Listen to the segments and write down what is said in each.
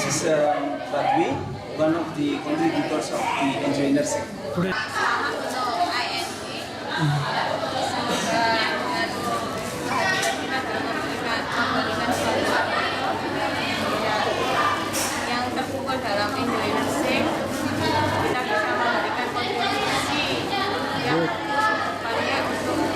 this is Badwi, one of the contributors of the Enjoy Nursing. Selamat untuk ING. Semoga dengan kehadiran kita dalam memberikan suatu yang terkumpul dalam Enjoy Nursing, kita bisa memberikan kontribusi yang berupaya untuk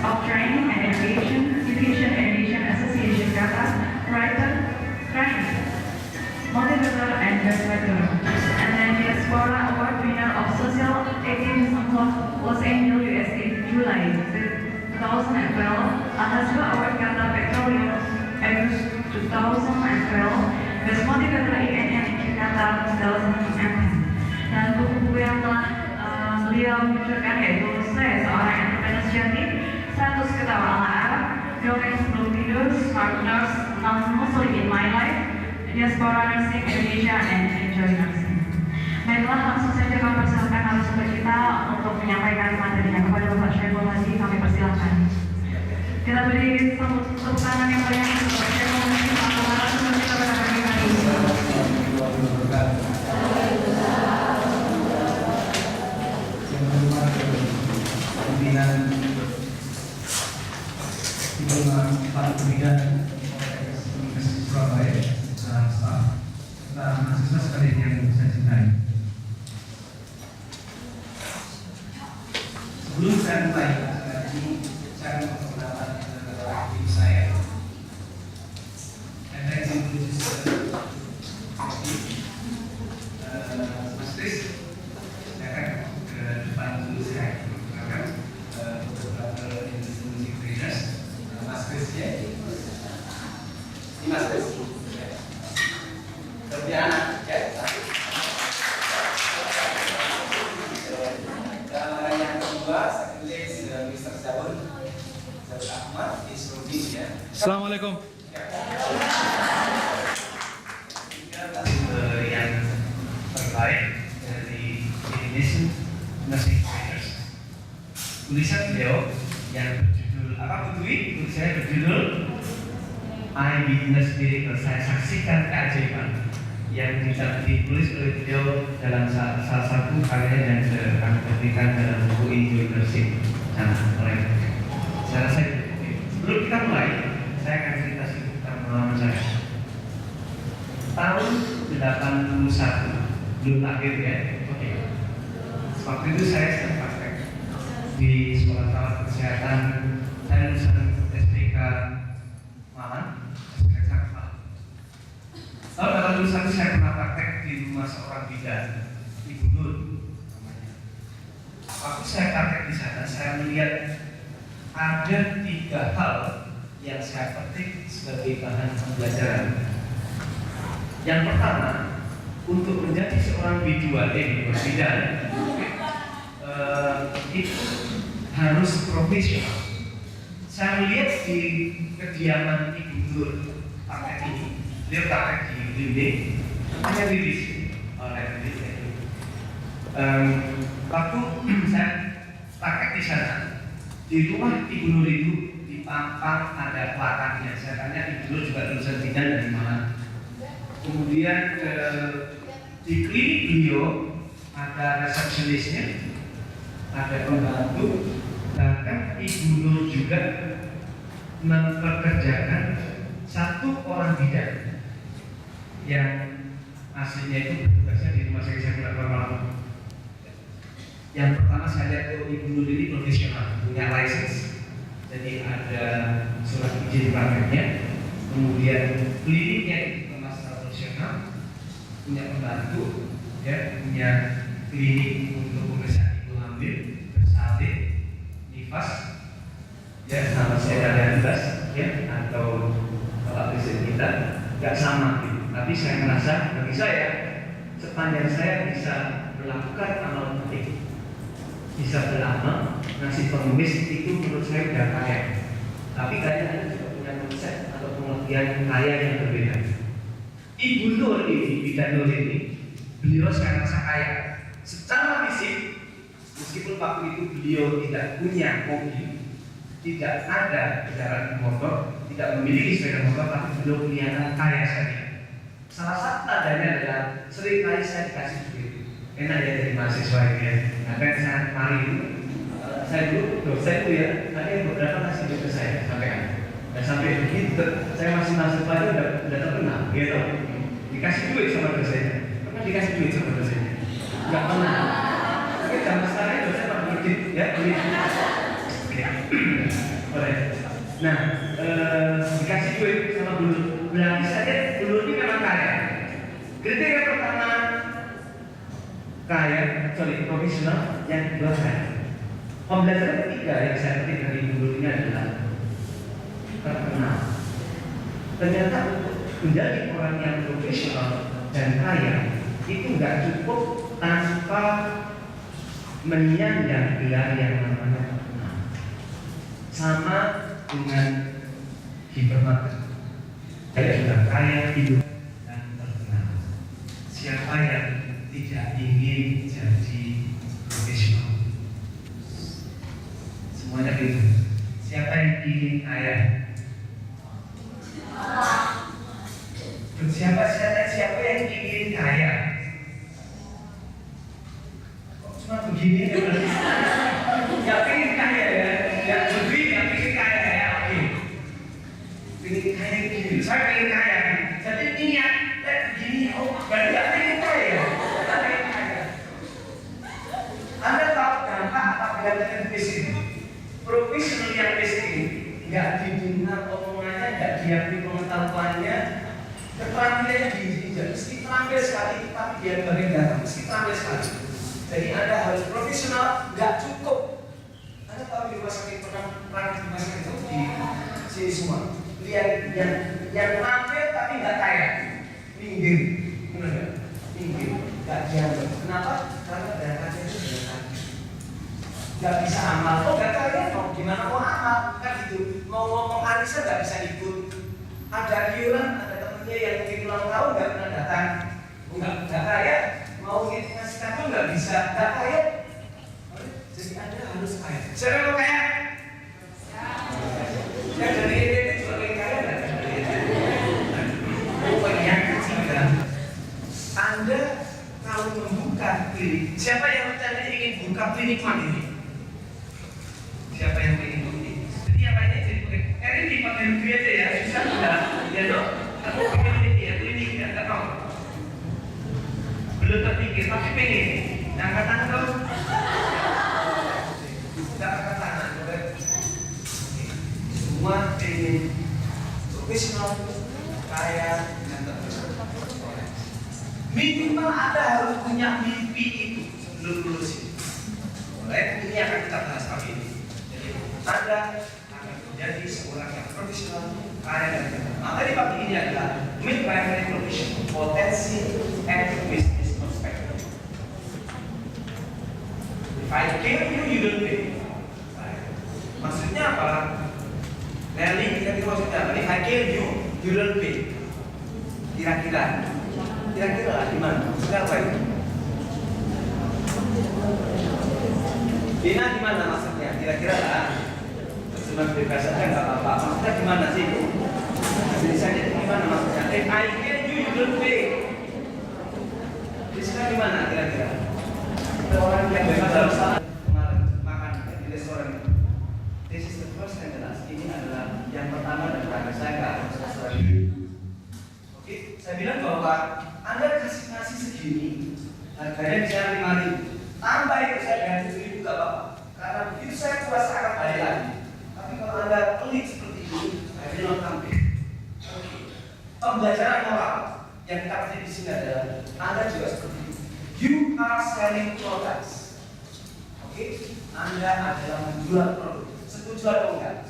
of Training and Education Association Qatar, writer, trainer, motivator, and translator. And then Diaspora Award winner of Social Activism Club, Los Angeles, USA, July 2012, Al-Hasba Award Qatar Petroleum, August 2012, Best Motivator INN Qatar 2010. Dan buku-buku yang telah beliau munculkan yaitu Saya Seorang Entrepreneur Sejati, 100 Ketawa Ala Arab, Dongeng Sebelum Tidur, Smart Nurse, Non-Muslim in My Life, Diaspora Nursing Indonesia, and Enjoy Nursing. Baiklah, langsung saja kami persilakan narasumber kita untuk menyampaikan materinya. Kepada Bapak Syaiful Hadi, kami persilakan. Kita beri tepuk tangan yang meriah untuk Bapak Syaiful Hadi, selaku narasumber kita pada pagi hari ini. Pimpinan Pak Pembidan Surabaya, staf serta mahasiswa sekalian yang saya cintai. Sebelum saya mulai ini, saya mau memperkenalkan diri saya. And then introduce Mas Kris. Saya akan ke depan dulu saya. Mas Kris ya, ini Mas Kris. Kemudian ya, dan yang kedua, saya Mr. Zabun Ahmad di Surabaya ya. Assalamualaikum. Yang terbaik dari Indonesian Nursing Trainers. Tulisan beliau yang berjudul apa Putwi? Saya berjudul I Witness Miracle. Saya saksikan keajaiban yang ditulis oleh beliau dalam salah satu karya yang kami terbitkan dalam buku Enjoy Nursing. Saya rasa sebelum kita mulai, saya akan cerita sedikit tentang pengalaman saya. Tahun 81 belum lahir ya. Oke. Waktu itu saya sedang praktek di sekolah perawat kesehatan. Saya lulusan SPK Malang, SPK Malang. Lalu dalam lulusan saya pernah praktek di rumah seorang bidan, Ibu Nur namanya. Waktu saya praktek di sana, saya melihat ada 3 hal yang saya petik sebagai bahan pembelajaran. Yang pertama, untuk menjadi seorang bidan itu harus profesional. Saya melihat di kediaman Ibu Nur praktek ini, dia praktek di klinik, hanya rilis oleh rilis itu. Waktu saya praktek di sana, di rumah Ibu Nur itu dipampang ada plakatnya. Saya tanya Ibu Nur juga lulusan bidan dari mana? Kemudian di klinik beliau ada resepsionisnya, ada pembantu, bahkan Ibu Nur juga mempekerjakan 1 orang bidan yang aslinya itu bertugasnya di rumah sakit saya Malang. Yang pertama saya lihat Ibu Nur ini profesional, punya license, jadi ada surat izin prakteknya, kemudian kliniknya itu kemas profesional, punya pembantu, ya, punya klinik untuk pemeriksaan ibu hamil, bersalin, nifas, ya nama saya kalian ya, atau Bapak Presiden kita nggak sama gitu. Tapi saya merasa bagi saya sepanjang saya bisa melakukan amal baik, bisa beramal, ngasih pengemis itu menurut saya udah kaya. Tapi kayaknya Anda juga punya konsep atau pengertian kaya yang berbeda. Ibu Nur ini, Bidan Nur ini, beliau saya rasa kaya secara fisik, meskipun waktu itu beliau tidak punya mobil, tidak ada kendaraan motor, tidak memiliki sepeda motor, tapi beliau kelihatan kaya sekali. Salah satu tandanya adalah sering kali saya dikasih duit. Enak ya jadi mahasiswa ini ya. Nah, kan saya mari itu, saya dulu dosen itu ya, ada yang beberapa kasih duit ke saya sampai dan sampai begitu saya masih mahasiswa aja udah terkenal, gitu. Dikasih duit sama dosennya, pernah dikasih duit sama dosennya? Enggak pernah. Tapi zaman sekarang dosen pada duit, ya duit. Boleh. Nah, dikasih duit sama guru. Berarti saja guru ini memang kaya. Kriteria pertama kaya, profesional, yang kedua kaya. Pembelajaran ketiga yang saya petik dari guru ini adalah terkenal. Ternyata untuk menjadi orang yang profesional dan kaya itu nggak cukup tanpa menyandang gelar yang namanya terkenal. Sama dengan hipermarket. Saya sudah kaya, hidup dan terkenal. Siapa yang tidak ingin jadi profesional? Semuanya gitu. Siapa yang ingin kaya? Siapa yang ingin kaya? Kok cuma begini ya? Yang ingin kaya ya? Yang lebih, yang ingin kaya ya? Oke. Ingin kaya begini. Saya ingin kaya. Jadi niat begini. Oh, berarti saya ingin kaya. Saya ingin kaya. Anda tahu dampak apabila kita miskin? Profesional yang miskin nggak didengar omongannya, nggak diakui pengetahuannya, keterampilannya diinjak. Meski terampil sekali, tapi dia bagian datang. Meski terampil sekali. Jadi Anda harus profesional, nggak cukup. Anda tahu di rumah sakit pernah di rumah sakit itu di sini semua. Lihat yang terampil tapi nggak kaya, minggir, benar nggak? Minggir, nggak dianggap. Kenapa? Karena darahnya itu darah. Nggak bisa amal. Oh nggak kaya, mau gimana mau amal? Kan gitu. Mau ngomong arisan nggak bisa ikut. Ada iuran, ada temennya yang mungkin ulang tahun nggak pernah datang. Nggak kaya. Mau ngasih kartu nggak bisa, nggak kaya. Jadi Anda harus kaya. Siapa mau kaya? Ya dari ini juga pengen kaya nggak? Pokoknya kecil. Anda kalau membuka klinik, siapa yang rencana ingin buka klinik mandiri? Siapa yang ingin klinik? Jadi apa ini jadi klinik? Ini dipakai duit aja ya, susah sudah. Ya dok, aku pengen ini ya klinik ya, nggak tahu. Belum terpikir, tapi pengen. Yang kata dong. Nggak angkat tangan, semua pengen profesional, kaya, dan terkenal. Minimal Anda harus punya mimpi itu sebelum lulus ini. Boleh? Ini akan kita bahas kali ini. Jadi Anda akan menjadi seorang yang profesional, kaya dan terkenal. Maka di pagi ini adalah mid-primary profession, potensi and business perspective. If I kill you, you don't pay. Maksudnya apa? Learning kira-kira maksudnya apa? If I kill you, you don't pay. Kira-kira di mana? Siapa itu? Dina di mana maksudnya? Kira-kira lah. Cuma bebas saja nggak apa-apa. Maksudnya di mana sih? Jadi saja di mana maksudnya? If I kill you, you don't pay. Di sana di mana kira-kira? Ada orang yang bebas harus salah makan di restoran. This is the first and the last. Ini adalah yang pertama dan terakhir. Saya nggak harus restoran. Oke, saya bilang bahwa Anda kasih segini, harganya bisa 5.000. Tambah itu saya ganti 7.000 nggak apa-apa. Karena begitu saya puas saya akan balik lagi. Tapi kalau Anda pelit seperti ini, saya bilang tampil. Pembelajaran moral yang kita petik di sini adalah Anda juga seperti itu. You are selling selling products. Oke, Anda adalah menjual produk. Setuju atau enggak?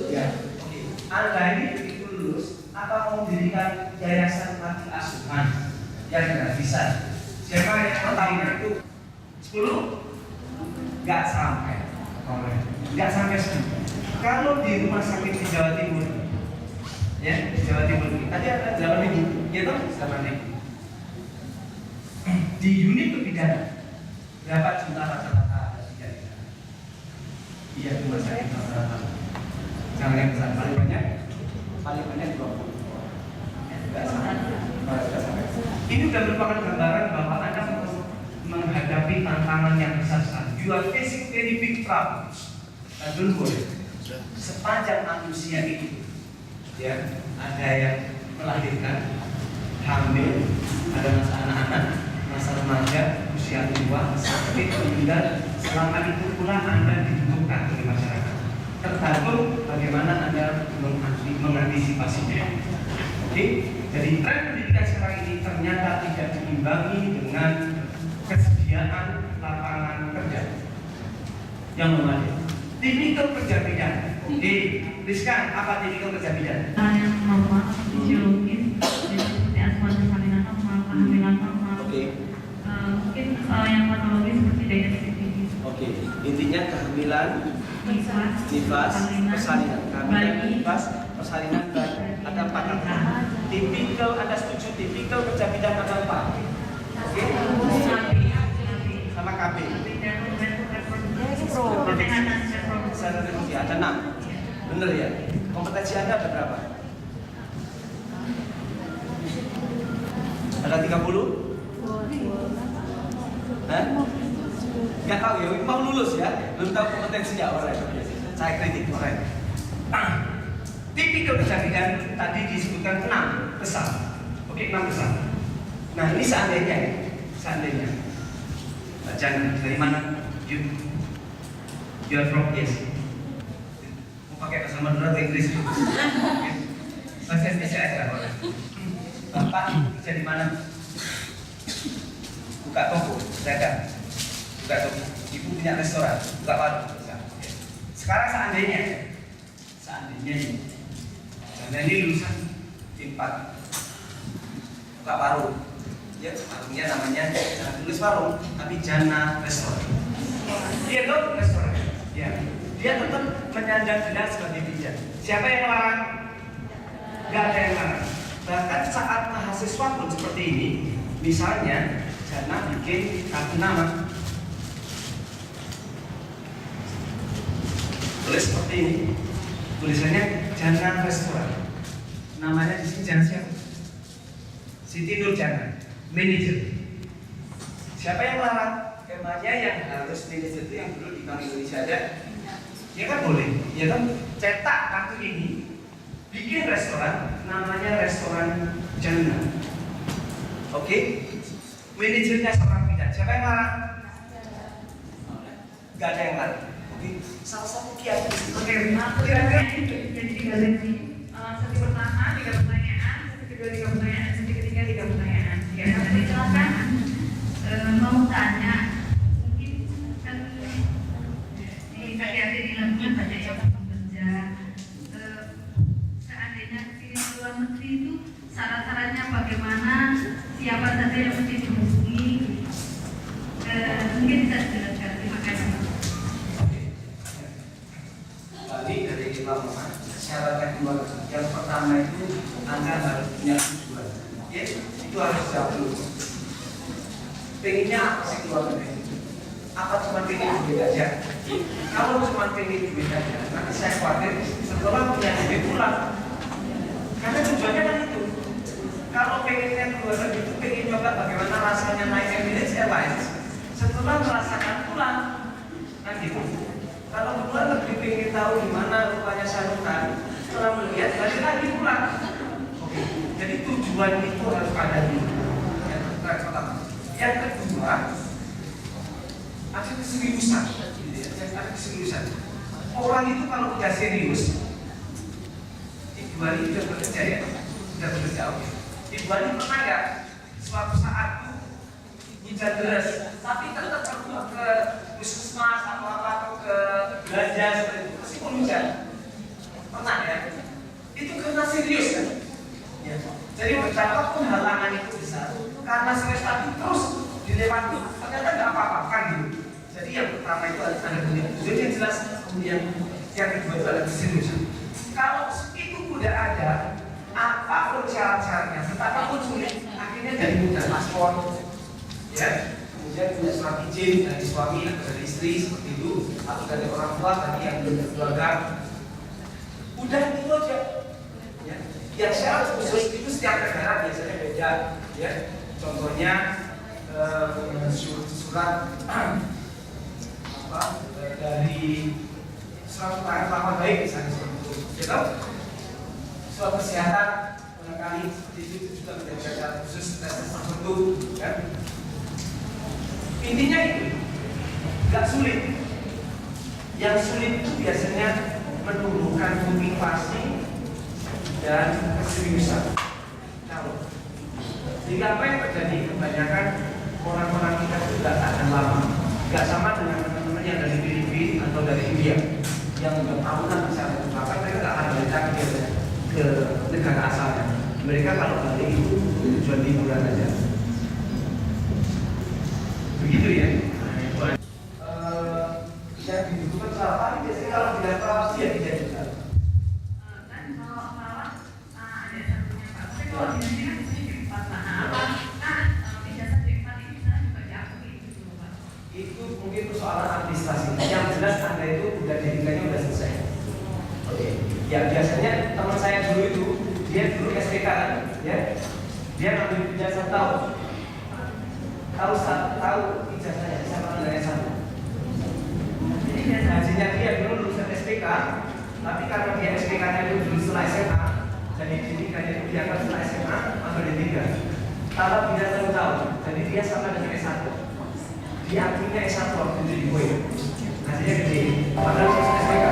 Ya. Oke. Anda ini begitu lulus atau mau mendirikan yayasan panti asuhan yang gratisan? Siapa yang pertama itu 10? Enggak sampai. Enggak sampai 10. Kalau di rumah sakit di Jawa Timur, ya di Jawa Timur tadi ada 8.000, ya toh 8.000. Di unit kebidanan berapa jumlah rata-rata ada tidak? Iya, rumah sakit rata-rata. Jangan yang besar, paling banyak 20. Enggak sampai. Ini sudah merupakan gambaran bahwa Anda menghadapi tantangan yang besar. You are facing very big problems. Don't worry. Sepanjang manusia itu, ya ada yang melahirkan, hamil, ada masa anak-anak, masa remaja, usia tua, sakit, meninggal. Selama itu pula Anda dibutuhkan oleh masyarakat. Tergantung bagaimana Anda mengantisipasinya. Oke, jadi tren pendidikan sekarang ini ternyata tidak diimbangi dengan kesediaan lapangan kerja yang memadai. Tipikal kerja bidang. Oke, Rizka, apa tipikal kerja bidang? Yang normal, fisiologis, jadi seperti asuhan persalinan normal, kehamilan normal. Oke. Mungkin yang patologis seperti diabetes. Oke. Intinya kehamilan, nifas, persalinan. Kehamilan, nifas, persalinan, dan ada 4 angka. Tipikal, Anda setuju tipikal kerja bidang ada 4. Oke. Sama KB. Reproduksi ada 6. Bener ya? Kompetensi Anda ada berapa? Ada 30? Hah? Gak tahu ya, mau lulus ya? Belum tahu kompetensinya orang. Saya kritik orang. Tipikal kerja bidang tadi disebutkan 6 besar. Oke, 6 besar. Nah, ini seandainya. Jangan dari mana? You are from yes. Mau pakai bahasa Madura atau Inggris? Bahasa Indonesia aja. Bapak kerja di mana? Buka toko, dagang. Buka toko. Ibu punya restoran, buka warung. Sekarang seandainya ini lulusan T4, buka warung. Ya, warungnya namanya jangan tulis warung, tapi Jana Restoran. Dia tuh restoran. Ya, dia tetap menyandang gelar sebagai pijat. Siapa yang larang? Gak ada yang larang. Bahkan saat mahasiswa pun seperti ini, misalnya Jana bikin kartu nama, tulis seperti ini, tulisannya Jana Restoran. Namanya di sini Jana siapa? Siti Nur Jana, manajer. Siapa yang larang? Emangnya yang harus manajer itu yang dulu di Bank Indonesia ada? Ya kan boleh, ya kan? Cetak kartu ini, bikin restoran, namanya restoran Jana. Oke? Manajernya seorang bidan. Siapa yang larang? Gak ada yang larang. Oke? Salah satu kiai. Oke, kira-kira Jadi 3 sesi. Sesi pertama 3 pertanyaan, sesi kedua 3 pertanyaan, sesi ketiga 3 pertanyaan. Ya, nanti silakan mau tanya. Mungkin kan di KTAT dilakukan banyak yang bekerja. Seandainya pilih luar negeri itu syarat-syaratnya bagaimana, siapa saja yang mesti dihubungi, mungkin bisa dijelaskan. Terima kasih. Balik dari Imam Muhammad, syaratnya dua. Yang pertama itu Anda harus punya tujuan. Ya, itu harus jawab dulu. Pengennya apa sih keluar negeri? Apa cuma pengen duit aja? Kalau cuma pengen duit aja, nanti saya khawatir setelah punya duit pulang. Karena tujuannya kan itu. Kalau pengennya keluar negeri itu pengen coba bagaimana rasanya naik Emirates Airlines. Setelah merasakan pulang, kan gitu. Kalau keluar negeri pengen tahu gimana rupanya Syahrukh, setelah melihat balik lagi pulang. Oke. Jadi tujuan itu harus ada dulu. Yang pertama. Yang kedua, ada keseriusan. Ada keseriusan. Orang itu kalau udah serius, Ibu Ali sudah bekerja ya, sudah bekerja. Oke. Ibu Ali pernah nggak suatu saat tuh hujan deras, tapi tetap perlu ke puskesmas atau apa atau ke belanja seperti itu, meskipun hujan. Pernah ya? Itu karena serius kan? Ya. Jadi betapapun halangan itu besar, karena serius tapi terus dilewati, ternyata nggak apa-apa kan gitu. Jadi yang pertama itu ada bunyi jadi yang jelas, kemudian yang kedua itu ada keseriusan. Kalau itu udah ada, apapun syarat-syaratnya, betapapun sulit, akhirnya jadi mudah paspor, ya, kemudian punya surat izin dari suami atau dari istri seperti itu, atau dari orang tua tadi yang belum berkeluarga, udah itu aja. Ya. Yang syarat khusus itu setiap negara biasanya beda, ya. Contohnya surat dari surat keterangan baik misalnya seperti itu, gitu. Surat kesehatan barangkali seperti itu juga menjadi syarat khusus tes tertentu, kan? Intinya itu nggak sulit. Yang sulit itu biasanya menumbuhkan motivasi dan keseriusan. Kalau jika apa yang terjadi kebanyakan orang-orang kita itu nggak akan lama, nggak sama dengan teman-teman yang dari Filipina atau dari India yang udah tahunan misalnya apa, mereka nggak akan balik lagi ke negara asalnya. Mereka kalau balik itu tujuan liburan aja. Begitu ya. Yang dibutuhkan apa? Biasanya kalau tidak perawat ya tidak juga. Kan kalau perawat ada satunya Pak. Tapi kalau di sini kan di 4 Pak. Ijazah D4 ini bisa juga diakui gitu Pak. Itu mungkin persoalan administrasi. Yang jelas Anda itu udah didikanya udah selesai. Oke. Ya biasanya teman saya dulu itu dia dulu SPK kan, ya. Dia ngambil ijazah tahu ijazahnya sama dengan S1. Hasilnya dia dulu lulusan SPK, tapi karena dia SPK-nya itu dulu setelah SMA, jadi pendidikannya itu dianggap setelah SMA atau D3. Kalau tidak tahu, jadi dia sama dengan S1. Dia akhirnya S1 waktu itu di Boeing. Hasilnya gede, padahal lulusan SPK.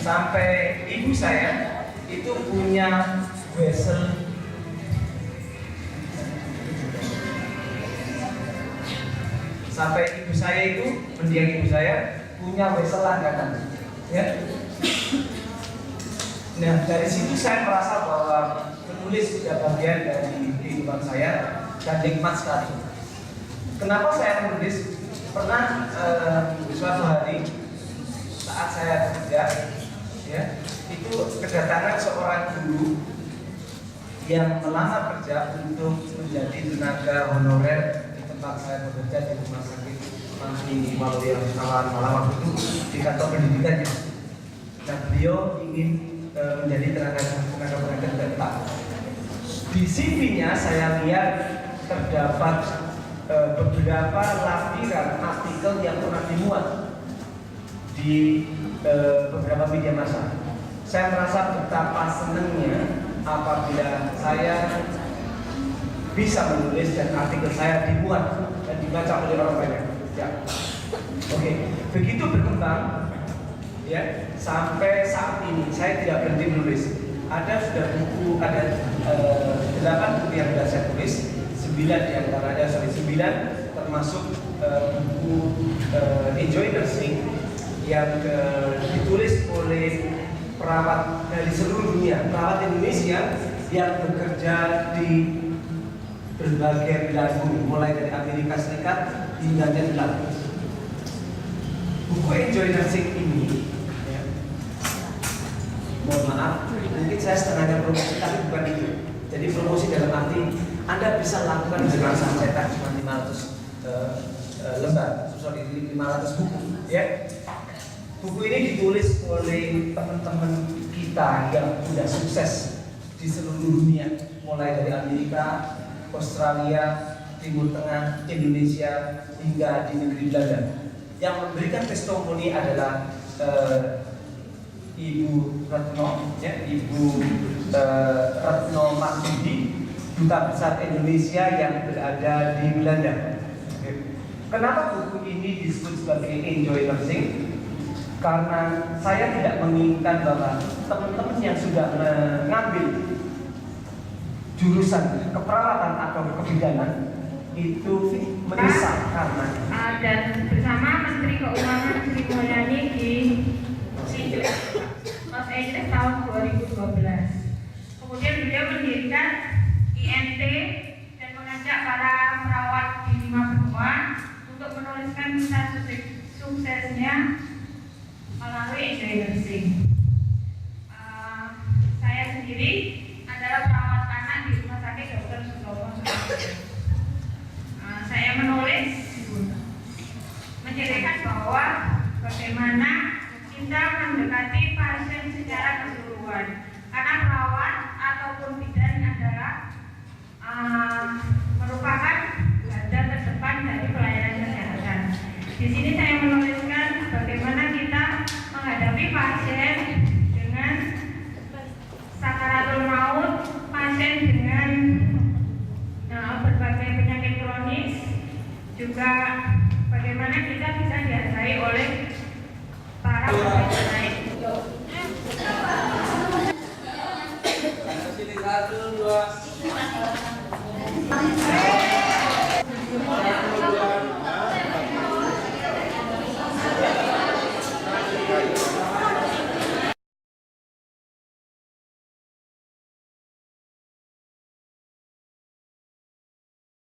Sampai ibu saya itu punya wesel mendiang ibu saya punya wesel langganan, ya. Nah dari situ saya merasa bahwa menulis sudah bagian dari kehidupan saya dan nikmat sekali. Kenapa saya menulis? Pernah suatu hari saat saya kerja, ya, itu kedatangan seorang guru yang melamar kerja untuk menjadi tenaga honorer di tempat saya bekerja di rumah sakit Manti Waluya Malam itu di kantor pendidikannya. Nah beliau ingin menjadi tenaga tetap. Di CV-nya saya lihat terdapat beberapa lampiran artikel yang pernah dimuat di beberapa media massa. Saya merasa betapa senangnya apabila saya bisa menulis dan artikel saya dimuat dan dibaca oleh orang banyak. Ya. Oke, begitu berkembang ya sampai saat ini saya tidak berhenti menulis. Ada sudah buku, ada 8 buku yang sudah saya tulis, 9 diantaranya, 9 termasuk buku Enjoy Nursing yang ditulis oleh perawat dari seluruh dunia, perawat Indonesia yang bekerja di berbagai belahan bumi, mulai dari Amerika Serikat hingga Netherlands. Buku Enjoy Nursing ini, ya, mohon maaf, mungkin saya setengahnya promosi, tapi bukan itu. Jadi promosi dalam arti Anda bisa lakukan dengan cetak cuma 500 lembar, 500 buku, ya. Buku ini ditulis oleh teman-teman kita yang sudah sukses di seluruh dunia, mulai dari Amerika, Australia, Timur Tengah, Indonesia, hingga di negeri Belanda. Yang memberikan testimoni adalah Ibu Retno, ya, Ibu Retno Marsudi, Duta Besar Indonesia yang berada di Belanda. Kenapa buku ini disebut sebagai Enjoy Nursing? Karena saya tidak menginginkan bahwa teman-teman yang sudah mengambil jurusan keperawatan atau kebidanan itu menyesal karena dan bersama Menteri Keuangan Sri Mulyani di Los Angeles tahun 2012. Kemudian beliau mendirikan INT dan mengajak para perawat di 5 benua untuk menuliskan kisah suksesnya melalui Enjoy Nursing. Saya sendiri adalah perawat anak di Rumah Sakit Dr. Sutomo Surabaya. Saya menulis menceritakan bahwa bagaimana kita mendekati pasien secara keseluruhan. Karena perawat ataupun bidan adalah merupakan garda terdepan dari pelayanan kesehatan. Di sini saya menuliskan bagaimana kita menghadapi pasien dengan sakaratul maut, pasien dengan berbagai penyakit kronis, juga bagaimana kita bisa dihargai oleh para penyakit lain. sini 1, 2.